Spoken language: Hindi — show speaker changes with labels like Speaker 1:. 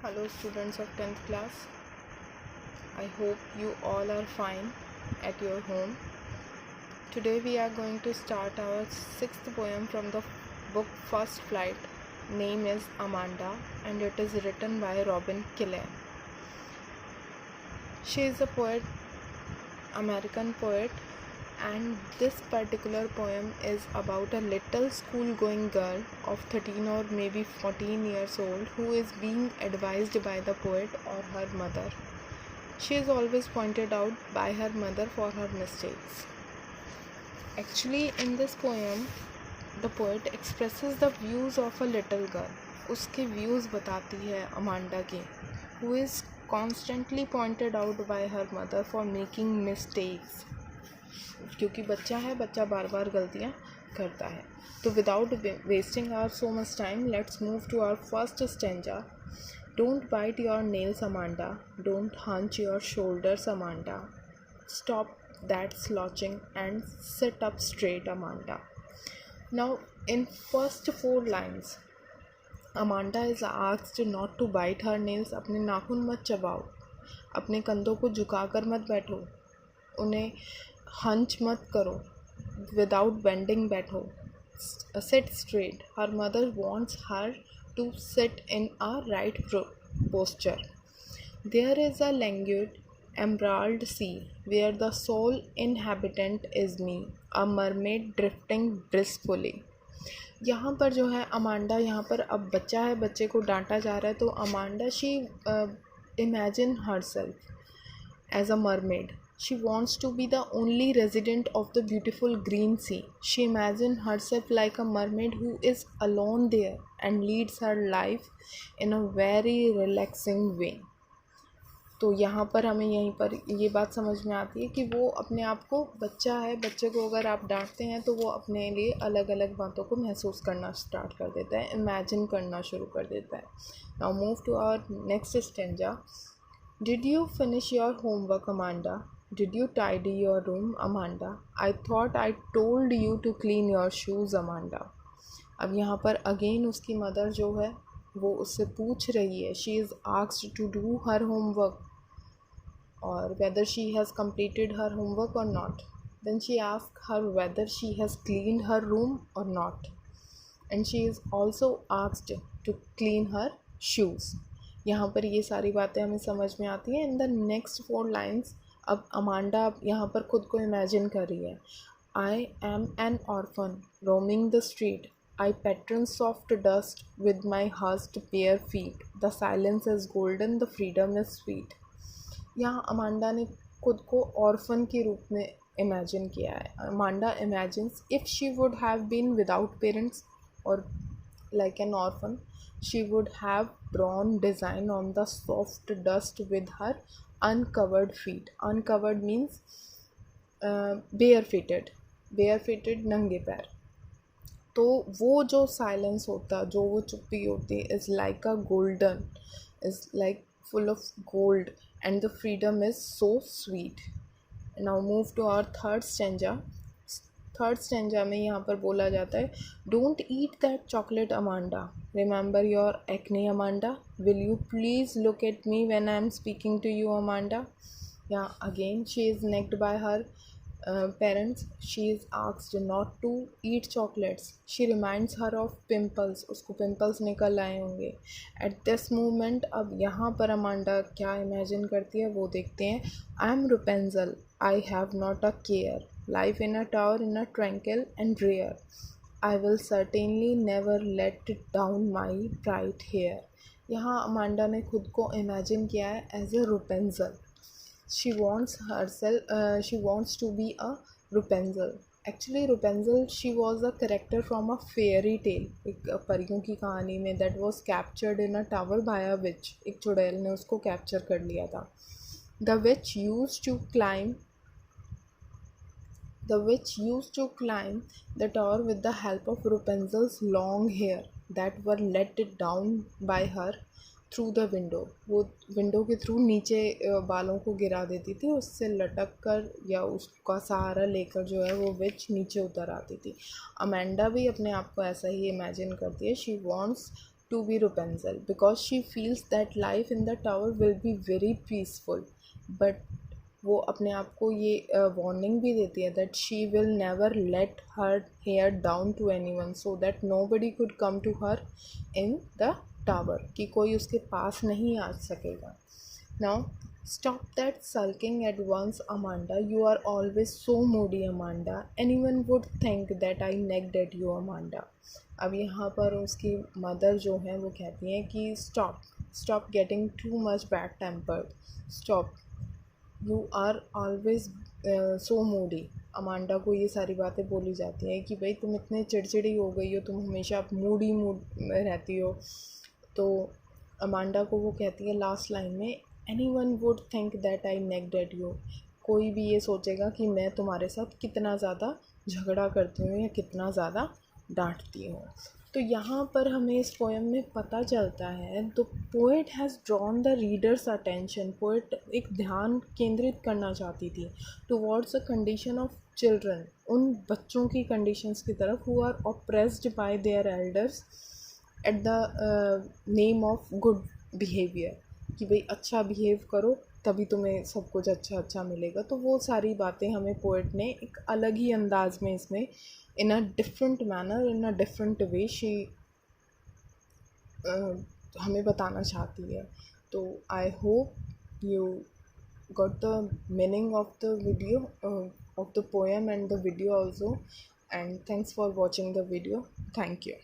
Speaker 1: Hello students of 10th class. I hope you all are fine at your home. Today we are going to start our sixth poem from the book First Flight. Name is Amanda and it is written by Robin Killian. She is a poet, American poet, and this particular poem is about a little school going girl of 13 or maybe 14 years old who is being advised by the poet or her mother. She is always pointed out by her mother for her mistakes. Actually, in this poem, the poet expresses the views of a little girl. उसके views बताती है अमांडा की, who is constantly pointed out by her mother for making mistakes. क्योंकि बच्चा है, बच्चा बार बार गलतियाँ करता है. तो without wasting our so much time, let's move to our first stanza. Don't bite your nails, Amanda. Don't hunch your shoulders, Amanda. Stop that slouching and sit up straight, Amanda. Now, in first 4 lines, Amanda is asked not to bite her nails. अपने नाखून मत चबाओ, अपने कंधों को झुकाकर मत बैठो, उन्हें hunch मत करो, without bending बैठो, sit straight. Her mother wants her to sit in a right posture. There is a languid emerald sea where the sole inhabitant is me, a mermaid drifting blissfully. यहाँ पर जो है अमांडा, यहाँ पर अब बच्चा है, बच्चे को डांटा जा रहा है, तो Amanda she imagine herself as a mermaid. She wants to be the only resident of the beautiful green sea. She imagines herself like a mermaid who is alone there and leads her life in a very relaxing way. तो यहाँ पर हमें यहीं पर ये बात समझ में आती है कि वो अपने आप को, बच्चा है, बच्चे को अगर आप डांटते हैं तो वो अपने लिए अलग अलग बातों को महसूस करना स्टार्ट कर देता है, इमेजिन करना शुरू कर देता है. Now move to our next stanza. Did you finish your homework, Amanda? Did you tidy your room, Amanda? I thought I told you to clean your shoes, Amanda. अब यहाँ पर अगेन उसकी मदर जो है वो उससे पूछ रही है, she is asked to do her homework or whether she has completed her homework or not. Then she asks her whether she has cleaned her room or not. And she is also asked to clean her shoes. यहाँ पर ये सारी बातें हमें समझ में आती हैं. इन द नेक्स्ट 4 लाइन्स अब अमांडा यहाँ पर खुद को इमेजिन कर रही है. I am an orphan roaming the street, I pattern soft dust with my hushed bare feet, the silence is golden, the freedom is sweet. यहाँ अमांडा ने खुद को ऑर्फन के रूप में इमेजिन किया है. Amanda imagines if she would have been without parents or like an orphan, she would have drawn design on the soft dust with her uncovered feet. Uncovered means barefooted, नंगे पैर. तो वो जो साइलेंस होता, जो वो चुप्पी होती, is like a golden, is like full of gold, and the freedom is so sweet. Now move to our third stanza. Third stanza में यहाँ पर बोला जाता है, don't eat that chocolate Amanda, remember your acne Amanda, will you please look at me when I am speaking to you Amanda. यहाँ again she is nagged by her parents. She is asked not to eat chocolates. She reminds her of pimples, उसको पिम्पल्स निकल आए होंगे. एट दिस मोमेंट अब यहाँ पर अमांडा क्या इमेजिन करती है वो देखते हैं. I am Rapunzel, I have not a care, life in a tower in a tranquil and rare, I will certainly never let down my bright hair. यहाँ अमांडा ने खुद को इमेजिन किया है as a Rapunzel. She wants to be a Rapunzel. Actually Rapunzel she was a character from a fairy tale, एक परियों की कहानी में, that was captured in a tower by a witch. एक चुड़ैल ने उसको कैप्चर कर लिया था. The witch used to climb the tower with the help of Rapunzel's long hair that were let down by her through the window. वो विंडो के थ्रू नीचे बालों को गिरा देती थी, उससे लटक कर या उसका सहारा लेकर जो है वो विच नीचे उतर आती थी. अमेंडा भी अपने आप को ऐसा ही इमेजिन करती है. She wants to be Rapunzel because she feels that life in the tower will be very peaceful. But वो अपने आप को ये वार्निंग भी देती है that she will never let her hair down to anyone so that nobody could come to her in the tower, कि कोई उसके पास नहीं आ सकेगा. Now stop that sulking at once, Amanda. You are always so moody, Amanda. Anyone would think that I nagged at you, Amanda. अब यहाँ पर उसकी मदर जो है वो कहती हैं कि stop getting too much bad tempered, stop, you are always so moody. Amanda को ये सारी बातें बोली जाती हैं कि भाई तुम इतने चिड़चिड़ी हो गई हो, तुम हमेशा मूड में रहती हो. तो अमांडा को वो कहती है लास्ट लाइन में, anyone would think that I nagged at you. कोई भी ये सोचेगा कि मैं तुम्हारे साथ कितना ज़्यादा झगड़ा करती हूँ या कितना ज़्यादा डांटती हूँ. तो यहाँ पर हमें इस पोएम में पता चलता है the poet has drawn the readers attention. Poet एक ध्यान केंद्रित करना चाहती थी towards a condition of children, उन बच्चों की कंडीशंस की तरफ who are oppressed by their elders at the name of good behaviour, कि भाई अच्छा बिहेव करो तभी तुम्हें सब कुछ अच्छा अच्छा मिलेगा. तो वो सारी बातें हमें पोएट ने एक अलग ही अंदाज में इसमें in a different manner, in a different way she हमें बताना चाहती है. तो I hope you got the meaning of the video, of the poem and the video also, and thanks for watching the video. Thank you.